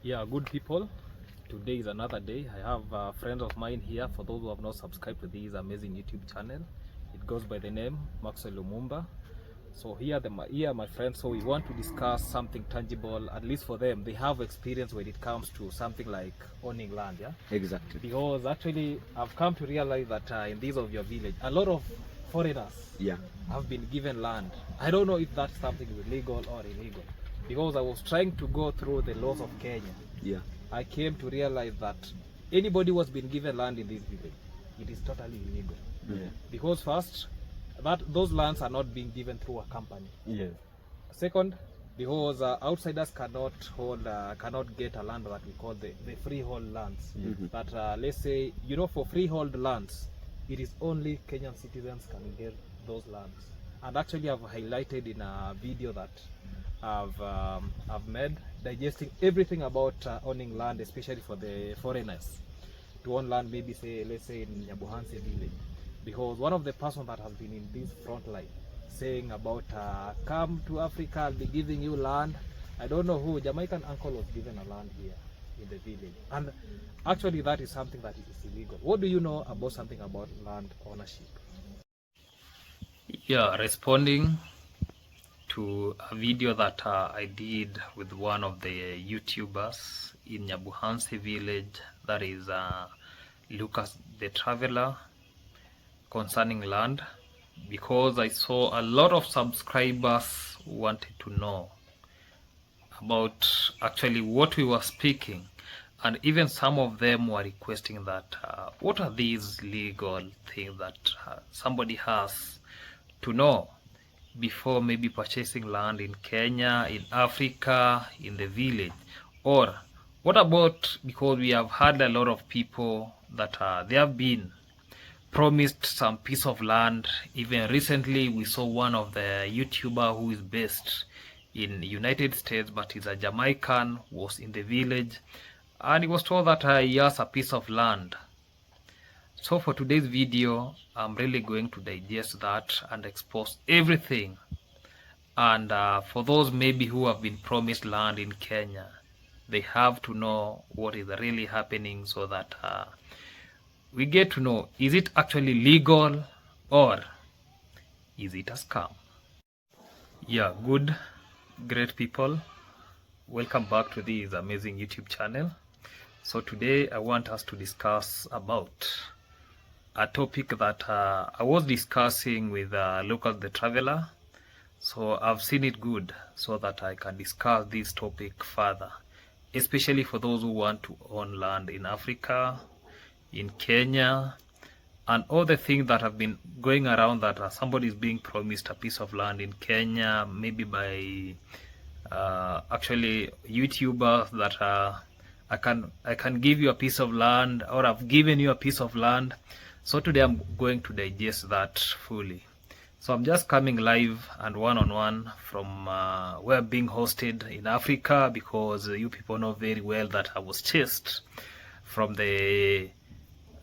Yeah, good people. Today is another day. I have friends of mine here. For those who have not subscribed to this amazing YouTube channel, it goes by the name Maxwell Lumumba. So here my friends. So we want to discuss something tangible, at least for them. They have experience when it comes to something like owning land. Yeah, Exactly. because actually I've come to realize that in this of your village, a lot of foreigners have been given land. I don't know if that's something legal or illegal, because I was trying to go through the laws of Kenya. I came to realize that anybody who has been given land in this village, it is totally illegal. Because first, that those lands are not being given through a company. Second, because outsiders cannot get a land that we call the freehold lands. That let's say, for freehold lands, it is only Kenyan citizens can get those lands. And actually, I've highlighted in a video that I've made, digesting everything about owning land, especially for the foreigners to own land. Maybe let's say in Nyabohanse village, because one of the person that has been in this front line saying about come to Africa, I'll be giving you land. I don't know who, Jamaican uncle was given a land here in the village, and actually that is something that is illegal. What do you know about something about land ownership? Yeah, responding to a video that I did with one of the YouTubers in Nyabohanse village, that is Lucas the Traveler, concerning land, because I saw a lot of subscribers wanted to know about actually what we were speaking, and even some of them were requesting that what are these legal things that somebody has to know before maybe purchasing land in Kenya, in Africa, in the village. Or what about, because we have had a lot of people that they have been promised some piece of land. Even recently we saw one of the YouTuber who is based in United States but is a Jamaican, was in the village, and he was told that he has a piece of land. So for today's video, I'm really going to digest that and expose everything. And for those maybe who have been promised land in Kenya, they have to know what is really happening, so that we get to know, is it actually legal or is it a scam? Yeah, good, great people. Welcome back to this amazing YouTube channel. So today I want us to discuss about a topic that I was discussing with Lucas the Traveler. So I've seen it good so that I can discuss this topic further, especially for those who want to own land in Africa, in Kenya, and all the things that have been going around, that somebody is being promised a piece of land in Kenya, maybe by actually YouTubers, that I can give you a piece of land, or I've given you a piece of land. So today I'm going to digest that fully. So I'm just coming live and one-on-one from where I'm being hosted in Africa, because you people know very well that I was chased from the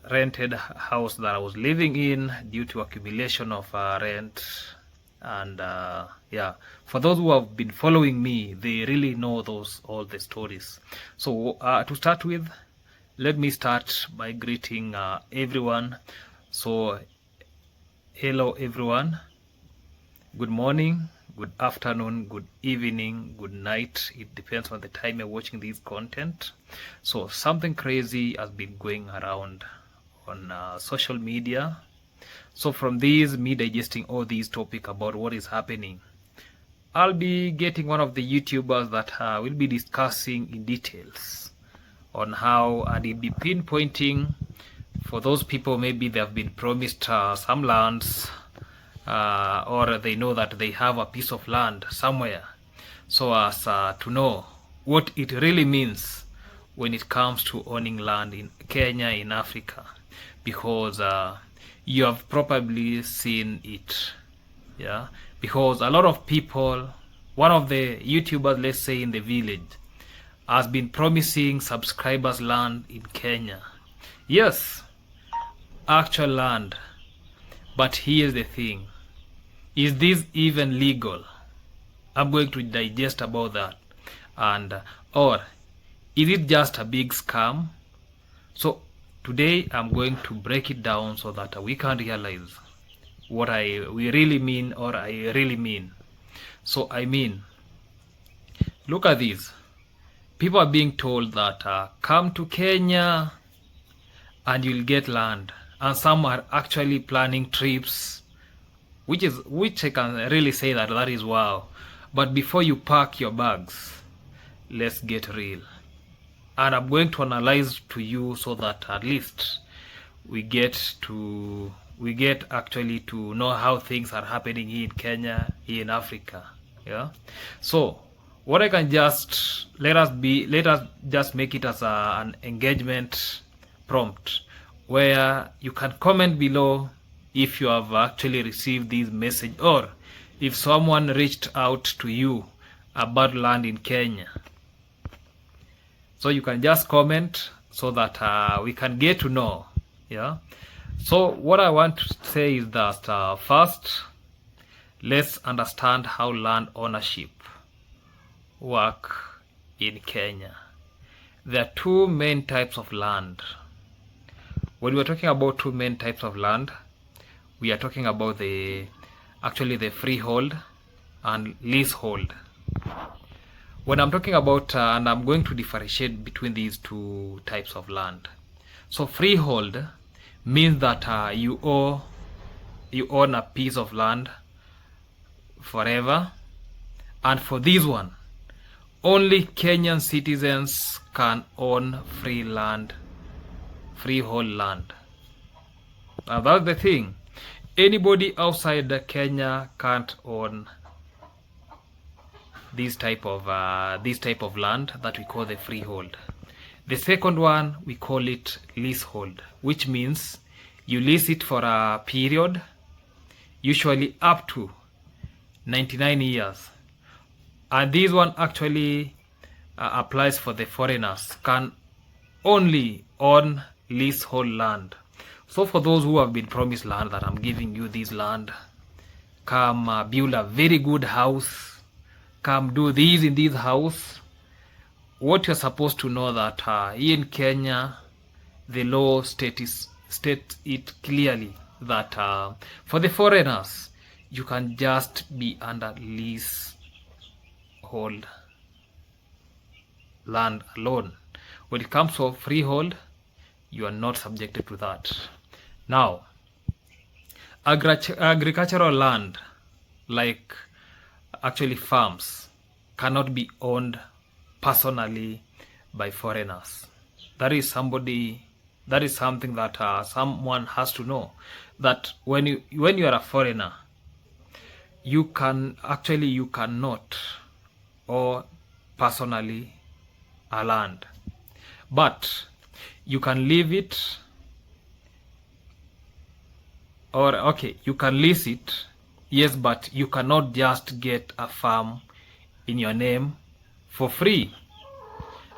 rented house that I was living in due to accumulation of rent. And yeah, for those who have been following me, they really know all the stories. So to start with, let me start by greeting everyone. So hello everyone, good morning, good afternoon, good evening, good night. It depends on the time you're watching this content. So something crazy has been going around on social media. So from these, me digesting all these topics about what is happening, I'll be getting one of the YouTubers that will be discussing in details on how, and he'll be pinpointing for those people maybe they have been promised some lands, or they know that they have a piece of land somewhere, so as to know what it really means when it comes to owning land in Kenya, in Africa, because you have probably seen it. Yeah, because a lot of people, one of the YouTubers, let's say in the village, has been promising subscribers land in Kenya. Yes, actual land. But here's the thing, is this even legal? I'm going to digest about that. And or Is it just a big scam? So today I'm going to break it down so that we can realize what we really mean, or I really mean. So I mean, look at this. People are being told that come to Kenya and you'll get land, and some are actually planning trips, which I can really say that is wow. But before you pack your bags, let's get real. And I'm going to analyze to you so that at least we get actually to know how things are happening here in Kenya, here in Africa. Yeah. So what I can just let us just make it as an engagement prompt, where you can comment below if you have actually received this message, or if someone reached out to you about land in Kenya. So you can just comment so that we can get to know. Yeah. So what I want to say is that first, let's understand how land ownership work in Kenya. There are two main types of land. When we're talking about two main types of land, we are talking about the freehold and leasehold. When I'm talking about, and I'm going to differentiate between these two types of land. So freehold means that you own a piece of land forever, and for this one, only Kenyan citizens can own freehold land. Now that's the thing. Anybody outside Kenya can't own this type of land that we call the freehold. The second one, we call it leasehold, which means you lease it for a period, usually up to 99 years. And this one actually applies for the foreigners, can only own leasehold land. So for those who have been promised land, that I'm giving you this land, come build a very good house, come do this in this house. What you're supposed to know that here in Kenya, the law states it clearly that for the foreigners, you can just be under leasehold land alone. When it comes to freehold, you are not subjected to that. Now, agricultural land, like actually farms, cannot be owned personally by foreigners. That is something that someone has to know, that when you are a foreigner, you cannot own personally a land, but you can leave it, or you can lease it, yes, but you cannot just get a farm in your name for free.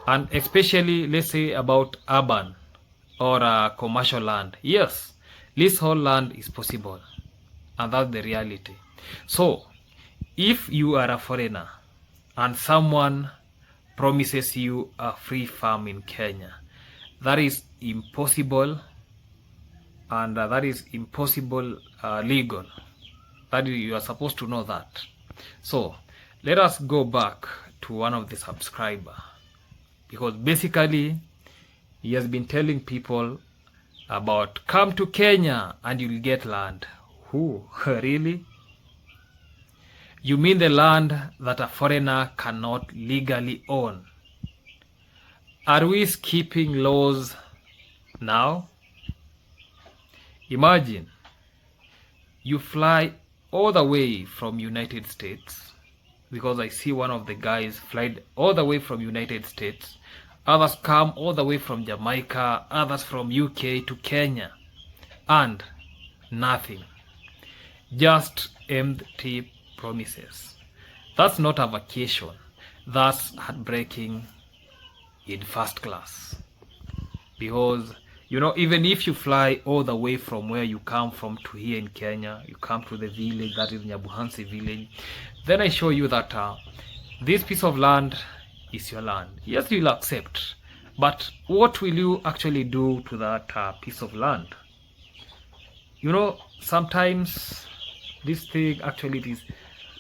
And especially, let's say about urban or commercial land, yes, leasehold land is possible, and that's the reality. So if you are a foreigner and someone promises you a free farm in Kenya, that is impossible, and that is impossible legal. That you are supposed to know that. So let us go back to one of the subscriber, because basically he has been telling people about come to Kenya and you'll get land. Who? Really? You mean the land that a foreigner cannot legally own? Are we skipping laws now? Imagine you fly all the way from United States, because I see one of the guys fly all the way from United States, others come all the way from Jamaica, others from UK to Kenya, and nothing, just empty promises. That's not a vacation, that's heartbreaking in first class. Because even if you fly all the way from where you come from to here in Kenya, you come to the village, that is Nyabohanse village, then I show you that this piece of land is your land. Yes, you'll accept, but what will you actually do to that piece of land? You know, sometimes this thing actually is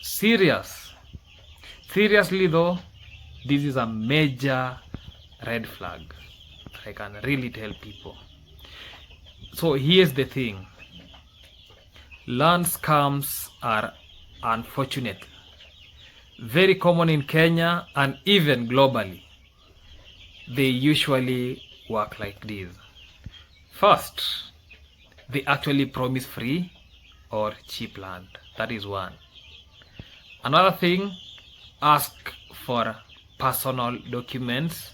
serious. Seriously though, this is a major red flag. I can really tell people. So here's the thing. Land scams are unfortunate very common in Kenya and even globally. They usually work like this. First, they actually promise free or cheap land. That is one. Another thing, ask for personal documents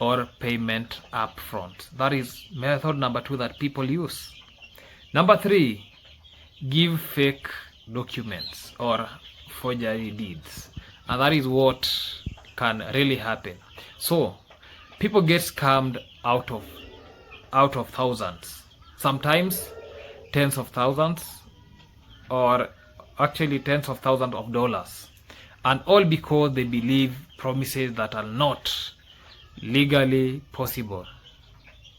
or payment upfront. That is method number 2 that people use. Number 3, give fake documents or forgery deeds, and that is what can really happen. So people get scammed out of thousands, sometimes tens of thousands, or actually tens of thousands of dollars, and all because they believe promises that are not legally possible.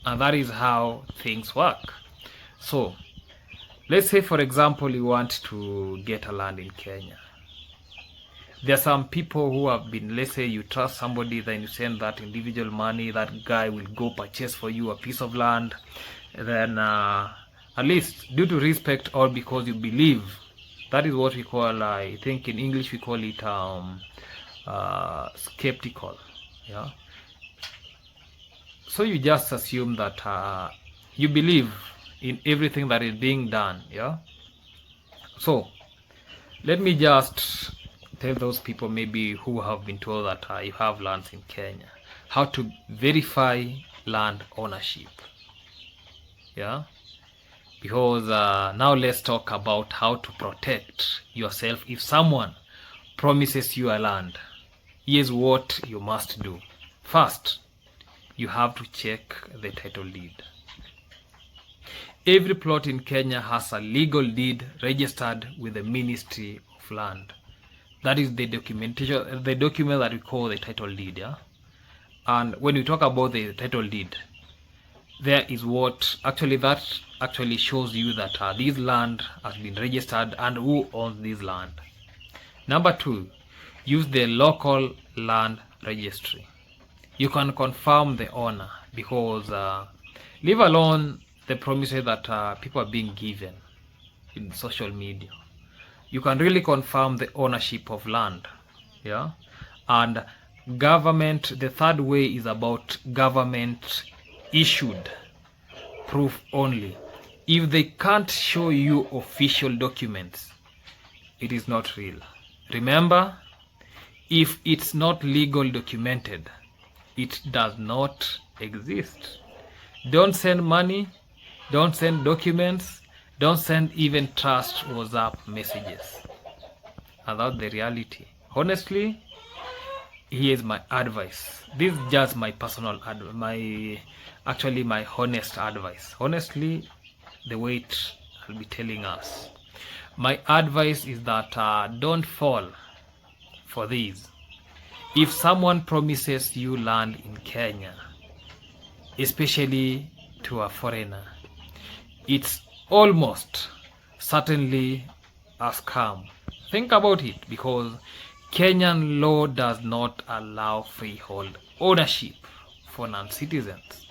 And that is how things work. So let's say, for example, you want to get a land in Kenya. There are some people who have been, let's say you trust somebody, then you send that individual money, that guy will go purchase for you a piece of land. Then at least due to respect or because you believe, that is what we call, I think in English we call it skeptical. Yeah. So you just assume that you believe in everything that is being done. Yeah. So let me just tell those people maybe who have been told that you have lands in Kenya how to verify land ownership. Yeah, because now let's talk about how to protect yourself if someone promises you a land. Here's what you must do. First, you have to check the title deed. Every plot in Kenya has a legal deed registered with the Ministry of Land. That is the documentation, the document that we call the title deed. Yeah, and when we talk about the title deed, there is what actually shows you that this land has been registered and who owns this land. Number 2, use the local land registry. You can confirm the owner, because leave alone the promises that people are being given in social media. You can really confirm the ownership of land. Yeah, and government, the third way is about government issued proof only. If they can't show you official documents, it is not real. Remember, if it's not legal documented, it does not exist. Don't send money, don't send documents, don't send even trust WhatsApp messages. And that's the reality. Honestly, here's my advice. This is just my personal my honest advice. Honestly, the way I'll be telling us. My advice is that don't fall for these. If someone promises you land in Kenya, especially to a foreigner, it's almost certainly a scam. Think about it, because Kenyan law does not allow freehold ownership for non-citizens.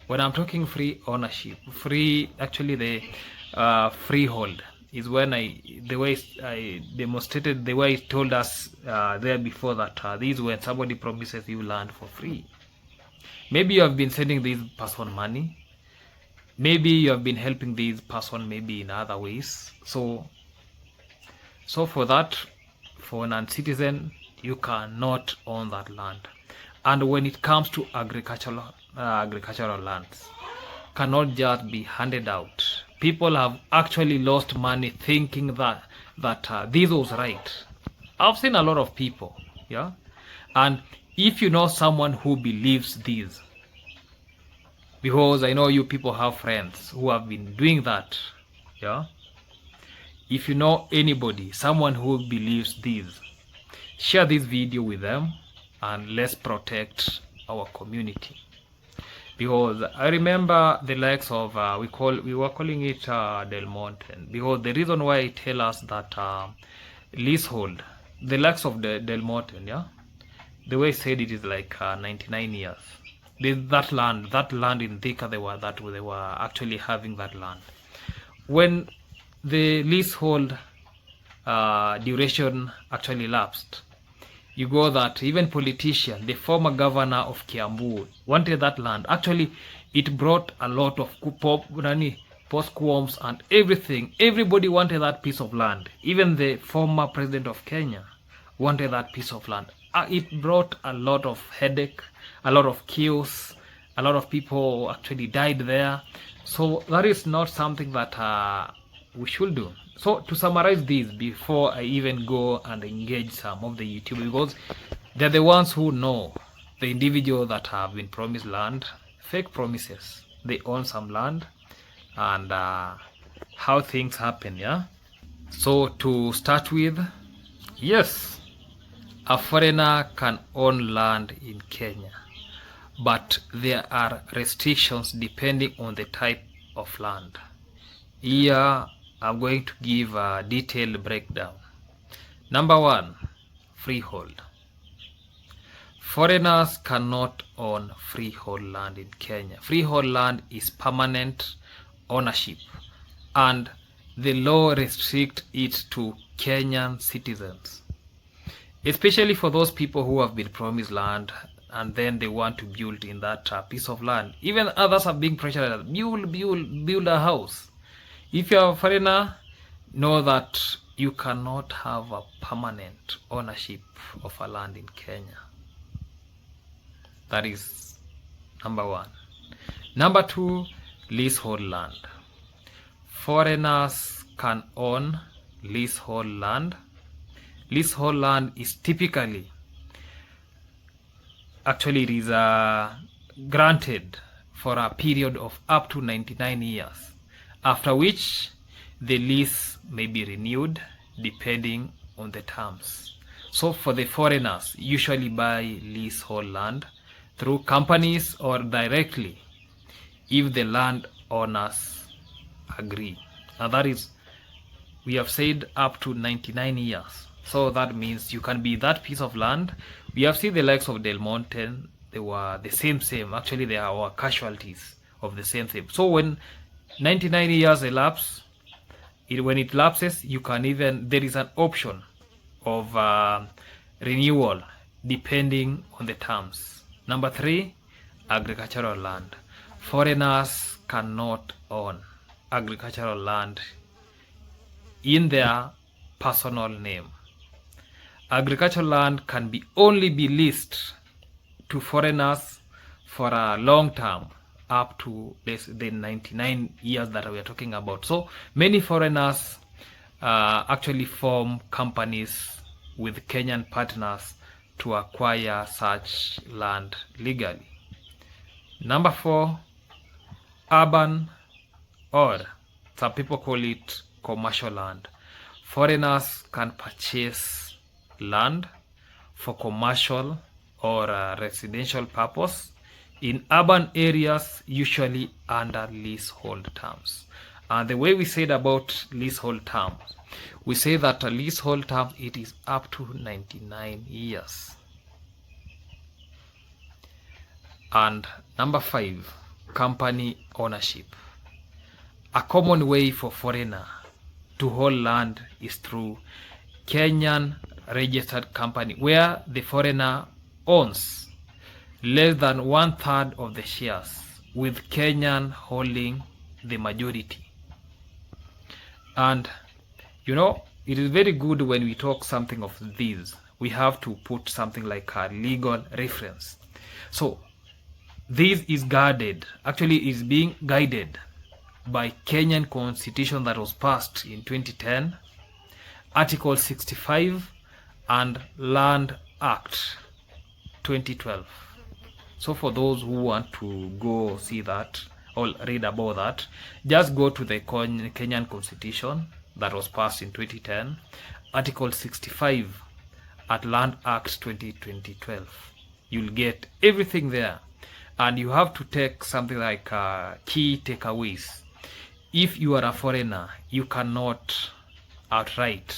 When I'm talking free ownership, the freehold is when the way I demonstrated, the way I told us there before, that this is when somebody promises you land for free. Maybe you have been sending this person money. Maybe you have been helping this person maybe in other ways. So for that, for a non-citizen, you cannot own that land. And when it comes to agricultural lands, cannot just be handed out. People have actually lost money thinking that this was right. I've seen a lot of people, yeah. And if you know someone who believes this, because I know you people have friends who have been doing that, yeah. If you know anybody, someone who believes this, share this video with them and let's protect our community. Because I remember the likes of we were calling it Del Monte, because the reason why I tell us that leasehold, the likes of the Del Monte, yeah, the way I said it is like 99 years. That land in Thika, they were actually having that land. When the leasehold duration actually lapsed, you go that even politician, the former governor of Kiambu, wanted that land. Actually, it brought a lot of postquarms and everything. Everybody wanted that piece of land. Even the former president of Kenya wanted that piece of land. It brought a lot of headache, a lot of chaos, a lot of people actually died there. So that is not something that we should do. So to summarize this before I even go and engage some of the YouTubers, because they're the ones who know the individuals that have been promised land, fake promises. They own some land and how things happen, yeah? So to start with, yes, a foreigner can own land in Kenya, but there are restrictions depending on the type of land. Here I'm going to give a detailed breakdown. Number 1, freehold. Foreigners cannot own freehold land in Kenya. Freehold land is permanent ownership, and the law restricts it to Kenyan citizens, especially for those people who have been promised land and then they want to build in that piece of land. Even others are being pressured, build a house. If you are a foreigner, know that you cannot have a permanent ownership of a land in Kenya. That is number 1. Number 2, leasehold land. Foreigners can own leasehold land. Leasehold land is typically, actually it is granted for a period of up to 99 years, after which the lease may be renewed depending on the terms. So for the foreigners, usually buy leasehold land through companies or directly if the land owners agree. And that is, we have said up to 99 years. So that means you can be that piece of land. We have seen the likes of Del Monte, they were the same. Actually, they are our casualties of the same thing. So when 99 years elapse, when it lapses, you can even, there is an option of renewal depending on the terms. Number 3, agricultural land. Foreigners cannot own agricultural land in their personal name. Agricultural land can only be leased to foreigners for a long term, up to less than 99 years that we are talking about. So many foreigners actually form companies with Kenyan partners to acquire such land legally. Number 4, urban, or some people call it commercial land. Foreigners can purchase land for commercial or residential purpose in urban areas, usually under leasehold terms. And the way we said about leasehold terms, we say that a leasehold term, it is up to 99 years. And number 5, company ownership. A common way for foreigner to hold land is through Kenyan registered company, where the foreigner owns less than 1/3 of the shares, with Kenyan holding the majority. And you know, it is very good when we talk something of these, we have to put something like a legal reference. So this is guarded, actually is being guided by Kenyan constitution that was passed in 2010, Article 65, and Land Act 2012. So for those who want to go see that or read about that, just go to the Kenyan constitution that was passed in 2010, Article 65 at Land Act 2012. You'll get everything there. And you have to take something like key takeaways. If you are a foreigner, you cannot outright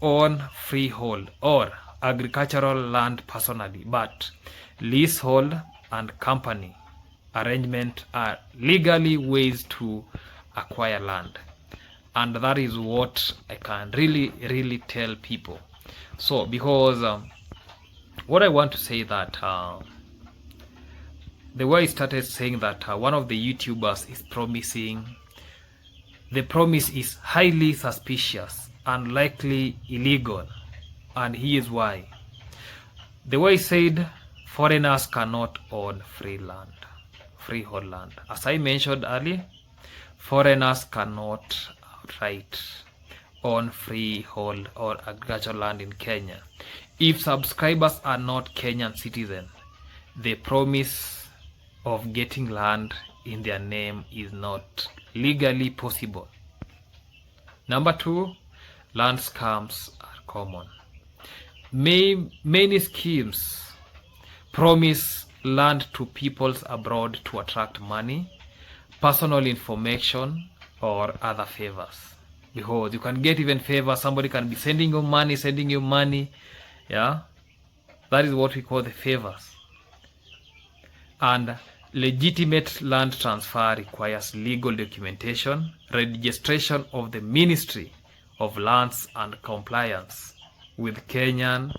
own freehold or agricultural land personally, but leasehold and company arrangement are legally ways to acquire land. And that is what I can really tell people. So because what I want to say that the way I started saying that one of the YouTubers is promising, the promise is highly suspicious and likely illegal, and here's why. The way I said, foreigners cannot own freehold land. As I mentioned earlier, foreigners cannot outright own freehold or agricultural land in Kenya. If subscribers are not Kenyan citizens, the promise of getting land in their name is not legally possible. Number 2, land scams are common. Many schemes promise land to peoples abroad to attract money, personal information, or other favors. Because you can get even favors, somebody can be sending you money, yeah. That is what we call the favors. And legitimate land transfer requires legal documentation, registration of the Ministry of Lands and compliance with Kenyan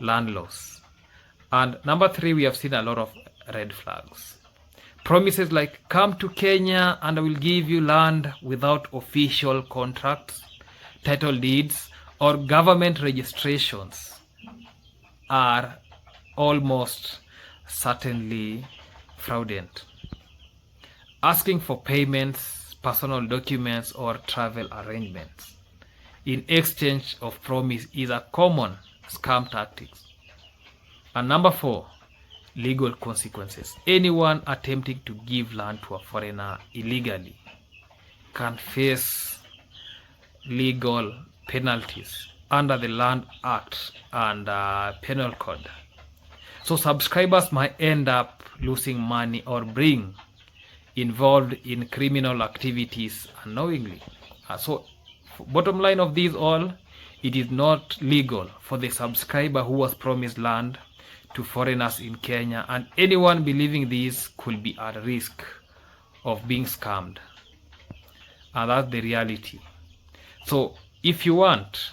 land laws. And number 3, we have seen a lot of red flags. Promises like, come to Kenya and I will give you land without official contracts, title deeds, or government registrations are almost certainly fraudulent. Asking for payments, personal documents, or travel arrangements in exchange of promise is a common scam tactic. And number 4, legal consequences. Anyone attempting to give land to a foreigner illegally can face legal penalties under the Land Act and Penal Code. So subscribers might end up losing money or being involved in criminal activities unknowingly. So bottom line of these all, it is not legal for the subscriber who was promised land to foreigners in Kenya, and anyone believing this could be at risk of being scammed. And that's the reality. So if you want,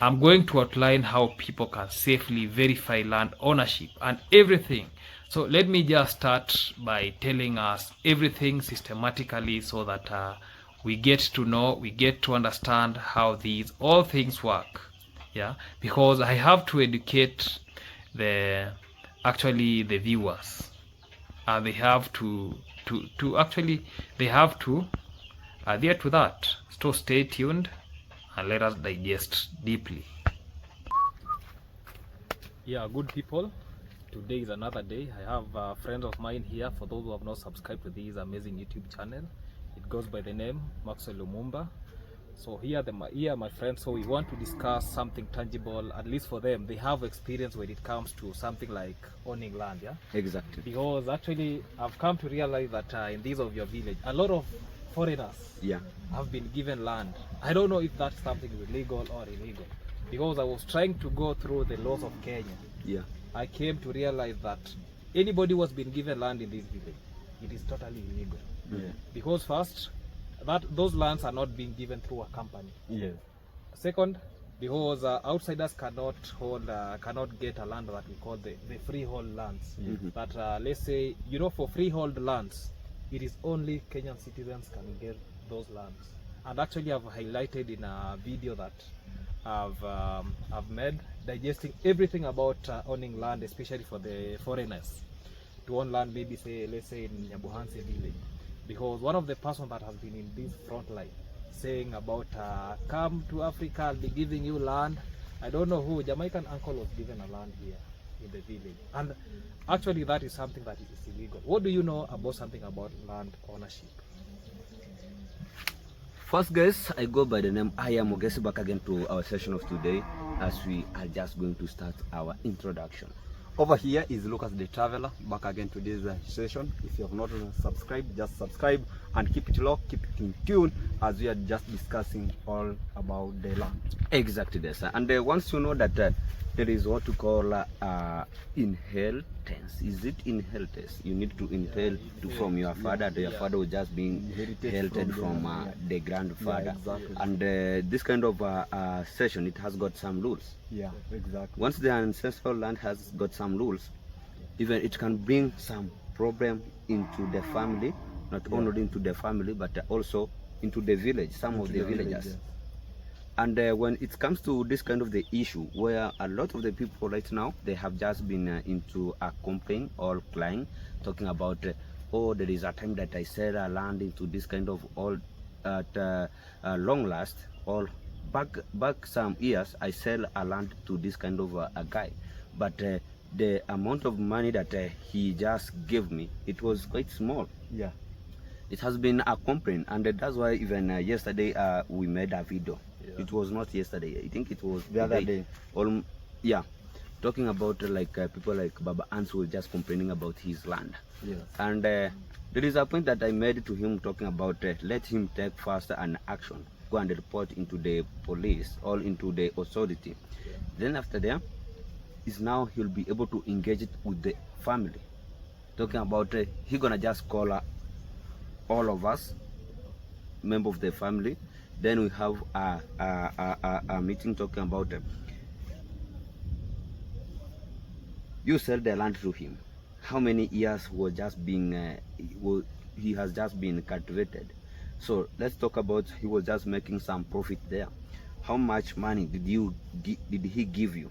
I'm going to outline how people can safely verify land ownership and everything. So let me just start by telling us everything systematically so that we get to know, we get to understand how these all things work. Yeah, because I have to educate the viewers, and they have to adhere to that. So stay tuned and let us digest deeply. Yeah, good people, today is another day. I have friends of mine here. For those who have not subscribed to this amazing YouTube channel, it goes by the name Maxwell Lumumba. So here my friends, so we want to discuss something tangible, at least for them. They have experience when it comes to something like owning land. Yeah, exactly. Because actually I've come to realize that in this of your village, a lot of foreigners have been given land. I don't know if that's something illegal or illegal, because I was trying to go through the laws of Kenya. I came to realize that anybody who has been given land in this village, it is totally illegal. Because first, those lands are not being given through a company. Second, because outsiders cannot get a land that we call the freehold lands. That let's say, for freehold lands, it is only Kenyan citizens can get those lands. And actually I've highlighted in a video that I've made, digesting everything about owning land, especially for the foreigners to own land, maybe let's say in Nyabohanse village. Because one of the person that has been in this front line saying about come to Africa, I'll be giving you land. I don't know who, Jamaican uncle was given a land here in the village. And actually that is something that is illegal. What do you know about something about land ownership? First guys, I go by the name I am Ogesi, back again to our session of today. as we are just going to start our introduction. Over here is Lucas the Traveler, back again to this session. If you have not subscribed, just subscribe and keep it locked, keep it in tune, as we are just discussing all about the land. Exactly this. And once you know that there is what to call inheritance. Is it inheritance? You need to inherit from your father. Your father was just being inherited from the grandfather. Exactly. And this kind of session, it has got some rules. Yeah, exactly. Once the ancestral land has got some rules, even it can bring some problem into the family, not only into the family, but also into the village, some of the villagers. And when it comes to this kind of the issue, where a lot of the people right now, they have just been into a complaint or crying, talking about, oh, there is a time that I sell a land into this kind of old, long last, or back some years, I sell a land to this kind of a guy. But the amount of money that he just gave me, it was quite small. Yeah. It has been a complaint, and that's why even yesterday we made a video. It was not yesterday, I think it was the other day. Yeah, talking about people like Baba Ans were just complaining about his land. Yes. And there is a point that I made to him, talking about let him take first an action, go and report into the police or into the authority. Then after that, is now he'll be able to engage it with the family, talking about he gonna just call all of us, member of the family. Then we have a meeting talking about you sell the land to him. How many years was just being he has just been cultivated? So let's talk about, he was just making some profit there. How much money did he give you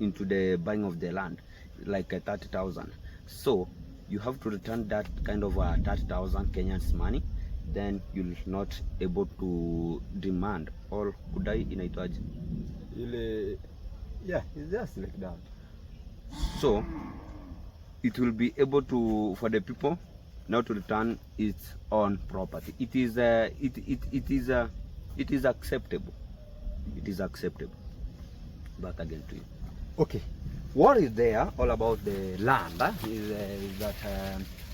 into the buying of the land? Like 30,000. So you have to return that kind of 30,000 Kenyan's money. Then you'll not able to demand or kudai inaitwaje? Yeah, it's just like that. So it will be able to, for the people now to return its own property. It is acceptable. It is acceptable. Back again to you. Okay, what is there all about the land is that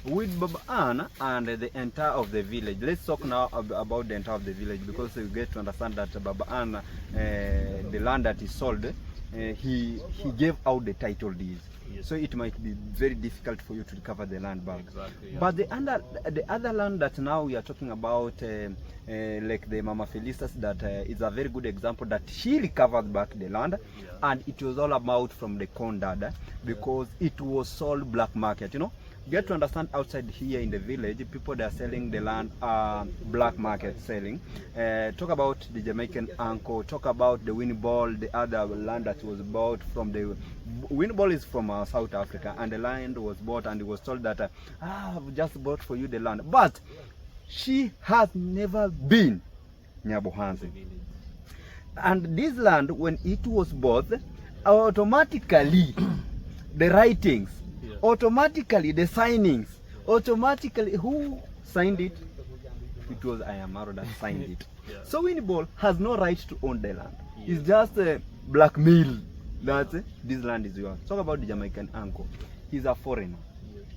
with Baba Ann and the entire of the village. Let's talk now about the entire of the village, because we get to understand that Baba Ann, the land that he sold, he gave out the title deeds. Yes. So it might be very difficult for you to recover the land back. Exactly, yeah. But the other land that now we are talking about, like the Mama Felicitas, that is a very good example that she recovered back the land, and it was all about from the Kondada, because it was sold black market, you know. Get to understand, outside here in the village, people that are selling the land black market selling. Talk about the Jamaican uncle, talk about the Winnie Ball, the other land that was bought from the Winnie Ball is from South Africa, and the land was bought, and it was told that I've just bought for you the land, but she has never been Nyabohanse. And this land, when it was bought, automatically the writings, automatically the signings, automatically who signed it? It was Ayamaro that signed it. So Winnie Ball has no right to own the land. It's just a blackmail that this land is yours. Talk about the Jamaican uncle. He's a foreigner.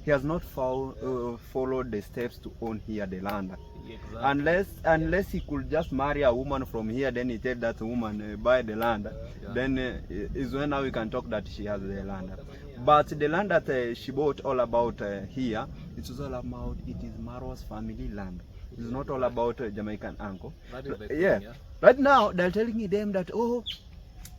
He has not followed the steps to own here the land. Exactly. Unless he could just marry a woman from here, then he tell that woman buy the land. Then is when now we can talk that she has the land. But the land that she bought all about here, it was all about, it is Maro's family land. It's not all about Jamaican uncle. That is the thing, yeah. Right now they're telling them that, oh,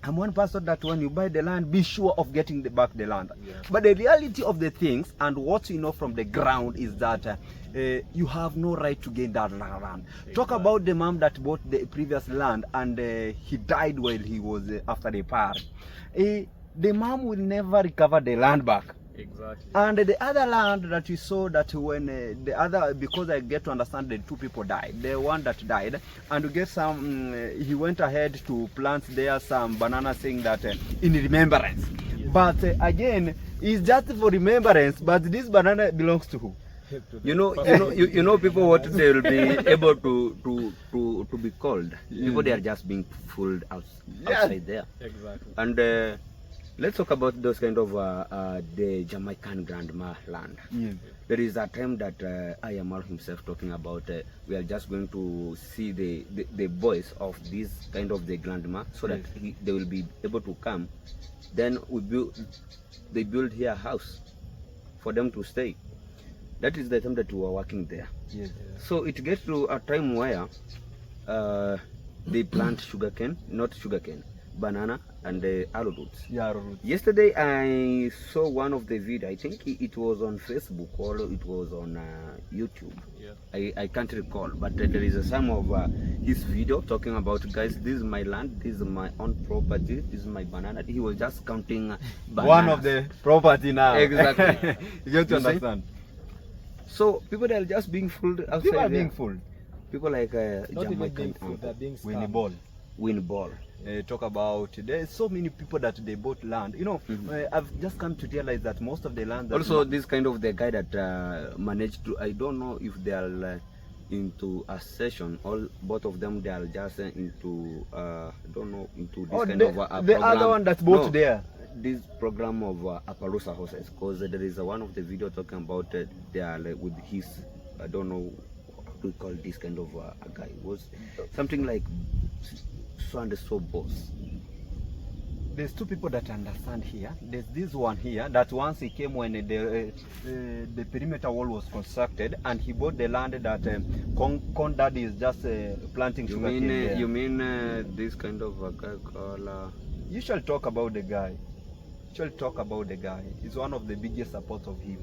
I'm one person that when you buy the land, be sure of getting back the land. But the reality of the things and what you know from the ground is that you have no right to gain that land. Talk about the mom that bought the previous land and he died while he was after the fire. The mom will never recover the land back. Exactly. And the other land that we saw, that when the other, because I get to understand the two people died, the one that died, and we get some, he went ahead to plant there some banana, saying that in remembrance. But again, it's just for remembrance, but this banana belongs to who? You know people what they will be able to be called. People they are just being fooled outside there. Exactly. And let's talk about those kind of the Jamaican grandma land. There is a time that Ayamal himself talking about we are just going to see the boys of this kind of the grandma so that they will be able to come. Then they build here a house for them to stay. That is the time that we were working there. So it gets to a time where they plant sugarcane, not sugarcane, banana and the arrowroots. Yesterday I saw one of the video. I think it was on Facebook or it was on YouTube. I can't recall, but there is some of his video talking about, guys, this is my land, this is my own property, this is my banana. He was just counting bananas. One of the property now. Exactly. You get to understand. So people are just being fooled outside. People are there. being fooled. People like Not even being Jamaican fooled, they're being Winnie scammed. Ball. win ball. Talk about there's so many people that they bought land. You know, I've just come to realize that most of the land that Also, this kind of the guy that managed to, I don't know if they are into a session, all both of them they are just into I don't know, into this kind of a the program. other one that's bought there. This program of Appaloosa horses, because there is one of the video talking about they are with his, I don't know what we call this kind of a guy, was something like so and so boss. There's two people that understand here. There's this one here that once he came when the perimeter wall was constructed, and he bought the land that Condad is just planting sugar cane there. You mean this kind of a guy called? You shall talk about the guy. You shall talk about the guy. He's one of the biggest supporters of him.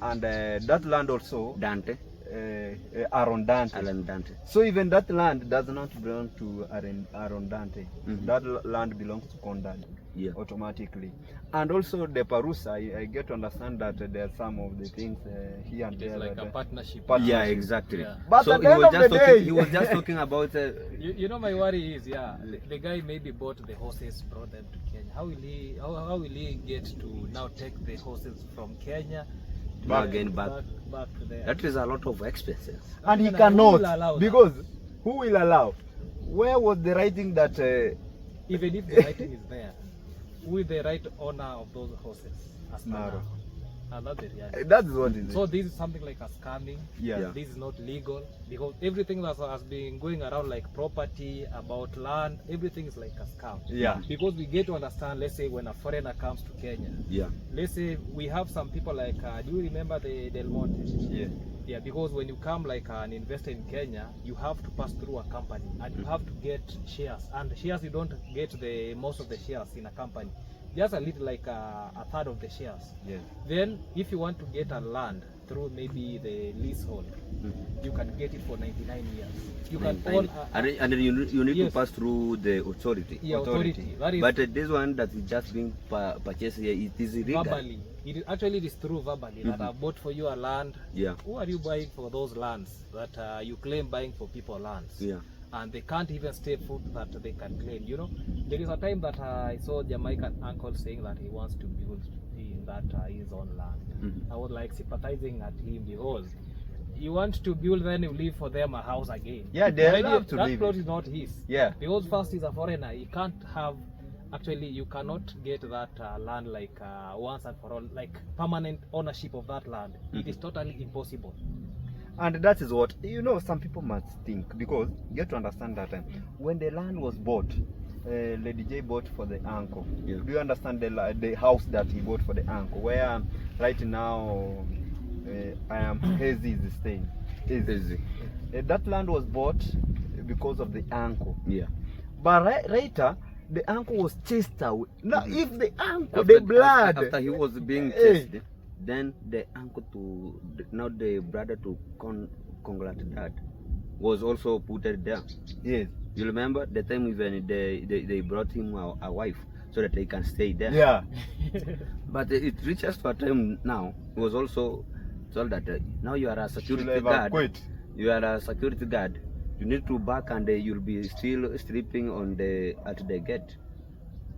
And that land also, Dante. Aaron Dante. Alan Dante. So even that land does not belong to Aaron Dante. That land belongs to Condad automatically. And also the Parusa, I get to understand that there are some of the things here and there. It's like a partnership. Yeah, exactly. Yeah. But So at the end of the day, he was just talking about. You know, my worry is, the guy maybe bought the horses, brought them to Kenya. How will he get to now take the horses from Kenya Back to there? That is a lot of expenses. and he Who will cannot, allow that? because who will allow? Where was the writing that Even if the writing is there, who is the right owner of those horses? As per now? And that's the reality. that's what it is. So this is something like a scamming. Yeah. This is not legal, because everything that has been going around, like property, about land, everything is like a scam. Yeah. Because we get to understand, let's say when a foreigner comes to Kenya, let's say we have some people like, do you remember the Del Monte? Yeah, because when you come like an investor in Kenya, you have to pass through a company and you have to get shares. And shares, you don't get most of the shares in a company. Just a little, like a third of the shares. Then if you want to get a land through maybe the leasehold, you can get it for 99 years. You can own and you need to pass through the authority. Yeah, authority. That is, but this one that is just being purchased here, it is illegal. verbally. It is through verbally that I bought for you a land. Who are you buying for those lands that you claim buying for people lands? And they can't even stay food that they can claim. You know, there is a time that I saw a Jamaican uncle saying that he wants to build in that his own land. I was like sympathizing at him, because you want to build, then you leave for them a house again. Yeah, they have to that leave plot it. is not his. Because first he's a foreigner, he can't have. Actually, you cannot get that land like once and for all, like permanent ownership of that land. It is totally impossible. And that is what, you know, some people must think, because you have to understand that when the land was bought, Lady J bought for the uncle. Do you understand the house that he bought for the uncle, where right now I am Hazy is staying. Hazy. That land was bought because of the uncle. But later, the uncle was chased away. Now, if the uncle, the blood, after he was being chased, then the uncle now the brother to Congrat was also put there. You remember the time even they brought him a wife so that he can stay there. But it reaches to a time now, it was also told that now you are a security guard. You are a security guard. You need to back, and you'll be still sleeping at the gate.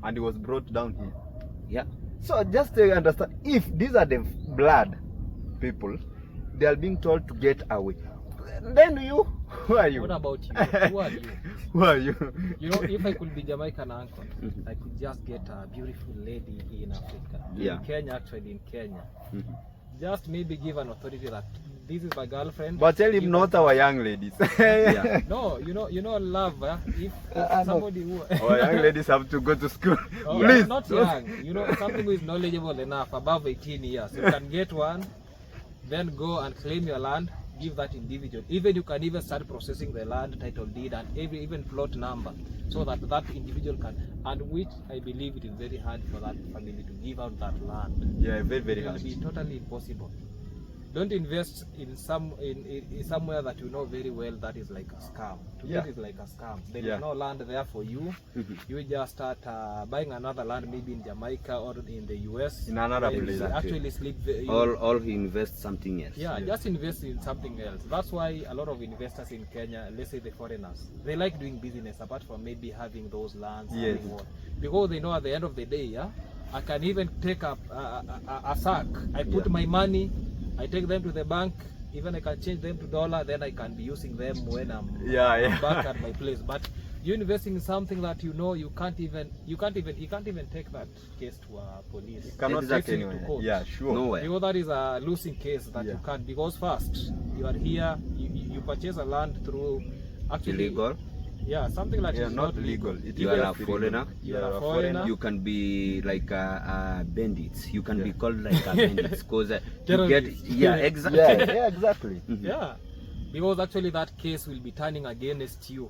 And he was brought down here. So just to understand, if these are the blood people, they are being told to get away. Then you, who are you? What about you? Who are you? Who are you? You know, if I could be Jamaican uncle, I could just get a beautiful lady in Africa. Yeah. In Kenya, actually, in Kenya. Mhm. Just maybe give an authority that this is my girlfriend. But tell him Give not her- our young ladies. Yeah. No, you know, love. If no. somebody who Our young ladies have to go to school. Oh, Please. not young. You know, something who is knowledgeable enough, above 18 years. You can get one, then go and claim your land, give that individual. Even you can even start processing the land title deed and even plot number, so that that individual can, and which I believe it is very hard for that family to give out that land. Yeah, very, very It will hard. be totally impossible. Don't invest in somewhere that you know very well that is like a scam. To Yeah. me, it is like a scam. There Yeah. is no land there for you. You just start buying another land, maybe in Jamaica or in the US. In another where you place. actually sleep. All he invests something else. Yeah, Yes. just invest in something else. That's why a lot of investors in Kenya, let's say the foreigners, they like doing business apart from maybe having those lands. Yes. having what. Because they know at the end of the day, yeah, I can even take a sack. I put Yeah. my money, I take them to the bank, even I can change them to dollar, then I can be using them when I'm Yeah. back at my place. But you investing in something that you know you can't even take that case to a police. You cannot Take take it to anywhere. court. Yeah, sure. Nowhere. Because that is a losing case that Yeah. you can't, because first you are here, you purchase a land through actually Illegal. Yeah, something like Yeah, it's not legal. It You is are a just foreigner. illegal. You are a foreigner. You can be like a bandits. You can be Yeah. called like a bandits because you get Terrorists. exactly. Yeah, exactly. Yeah, because actually that case will be turning against you.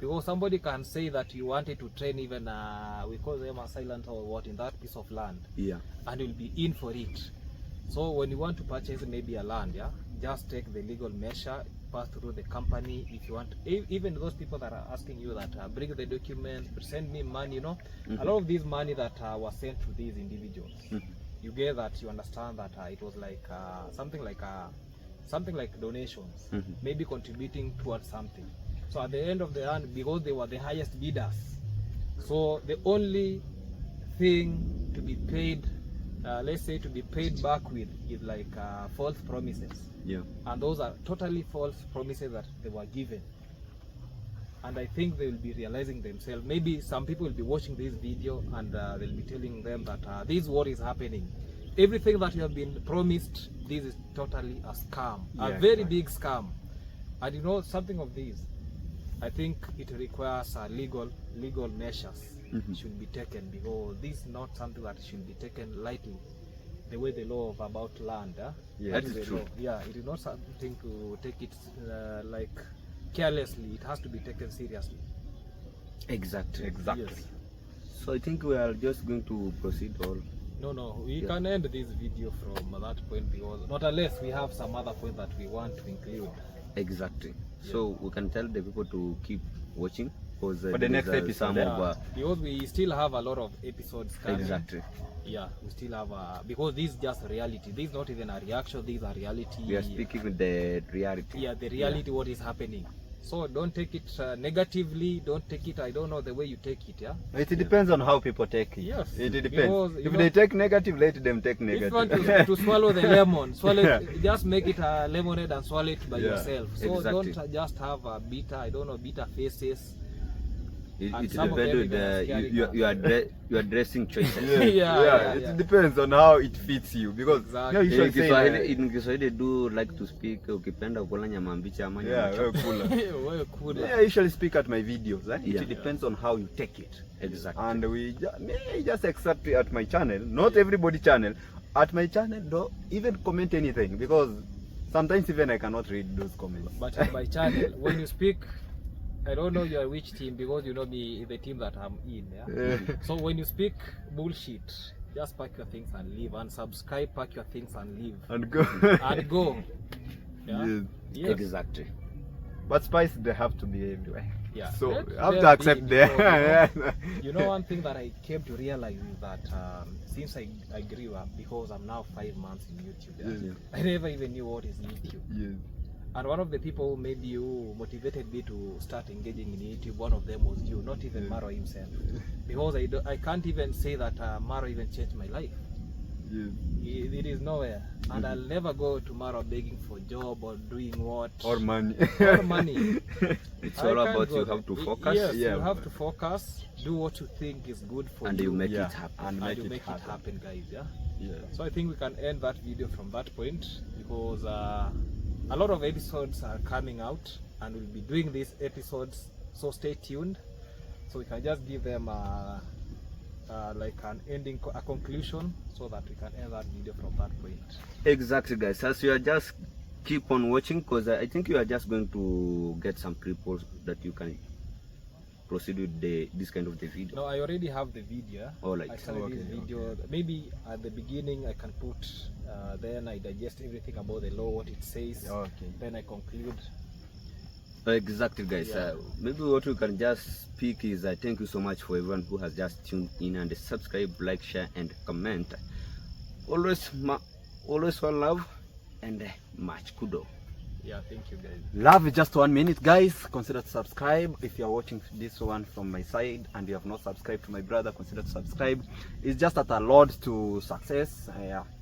Because somebody can say that you wanted to train even we call them assailant or what in that piece of land, Yeah. and you'll be in for it. So when you want to purchase maybe a land, yeah, just take the legal measure, pass through the company. If you want, even those people that are asking you that bring the documents, send me money, you know, a lot of this money that was sent to these individuals, you get that, you understand that it was like something like donations, maybe contributing towards something. So at the end of the land, because they were the highest bidders, so the only thing to be paid, let's say to be paid back with, is like false promises. Yeah. And those are totally false promises that they were given. And I think they will be realizing themselves. Maybe some people will be watching this video and they'll be telling them that this is what is happening. Everything that you have been promised, this is totally a scam, a Yeah, very right. big scam. And you know something of this, I think it requires legal measures should be taken, because this is not something that should be taken lightly. The way the law of about land, Yeah, that that is is the true. law. Yeah, it is not something to take it like carelessly. It has to be taken seriously. Exactly. Exactly. Yes. So I think we are just going to proceed or No, we Yeah. can end this video from that point, because not unless we have some other point that we want to include. exactly. So we can tell the people to keep watching because For the next episode, some yeah. of Because we still have a lot of episodes coming. exactly. Yeah, we still have because this is just reality. This is not even a reaction. This is a reality. We are speaking with the reality. Yeah, the reality, what is happening. So don't take it negatively. Don't take it, I don't know the way you take it. Yeah. It depends on how people take it. Yes, It depends. because, you If know, they take negative, let them take If you negative. want to swallow the lemon, swallow Yeah. it, just make it a lemonade and swallow it by Yeah, yourself. So exactly. don't just have a bitter faces. It And it some of depends them with even are scary your dressing choices. Yeah. It depends on how it fits you, because Exactly. you usually say In Kiswahili do like to speak ukipenda kula nyama mbichi ama nyama yeah, choma. Well, cool. yeah, I usually speak at my videos. Yeah. It depends on how you take it. Exactly. And me just accept it at my channel. Not everybody channel. At my channel, don't even comment anything, because sometimes even I cannot read those comments. But in my channel, when you speak, I don't know you are which team, because you know me, the team that I'm in. Yeah. So when you speak bullshit, just pack your things and leave. And subscribe, pack your things and leave. And go. And go. Yeah. Yes. Yes. Exactly. But spice, they have to be everywhere. Yeah. So Let you have them to accept be, them. because, you know, one thing that I came to realize is that since I grew up, because I'm now 5 months in YouTube, yeah, Yes. I never even knew what is YouTube. Yes. And one of the people maybe who motivated me to start engaging in YouTube, one of them was you, not even Maro himself. Because I can't even say that Maro even changed my life. It is nowhere, and I'll never go tomorrow begging for job or doing what Or money. or money. It's I all can't about go you there. have to focus. Yes, Yeah. you have to focus. Do what you think is good for And you, you make Yeah, it happen. and and make you it make happen. it happen, guys. Yeah. Yeah. So I think we can end that video from that point, because a lot of episodes are coming out, and we'll be doing these episodes. So stay tuned. So we can just give them like an ending, a conclusion, so that we can end that video from that point. Exactly, guys. As you are just keep on watching, because I think you are just going to get some clips that you can proceed with this kind of the video. No, I already have the video. All right. I started this video. Maybe at the beginning I can put, then I digest everything about the law, what it says. Okay. Then I conclude. Exactly, guys. Yeah. Maybe what we can just speak is thank you so much for everyone who has just tuned in, and subscribe, like, share, and comment. Always one love and much kudo. Yeah, thank you, guys. Love is just 1 minute, guys. Consider to subscribe. If you are watching this one from my side and you have not subscribed to my brother, consider to subscribe. It's just at a lot to success.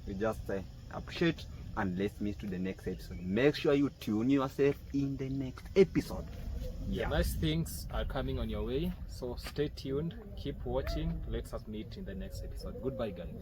We just appreciate, and let's meet to the next episode. Make sure you tune yourself in the next episode. Yeah, nice things are coming on your way. So stay tuned, keep watching. Let's us meet in the next episode. Goodbye, guys.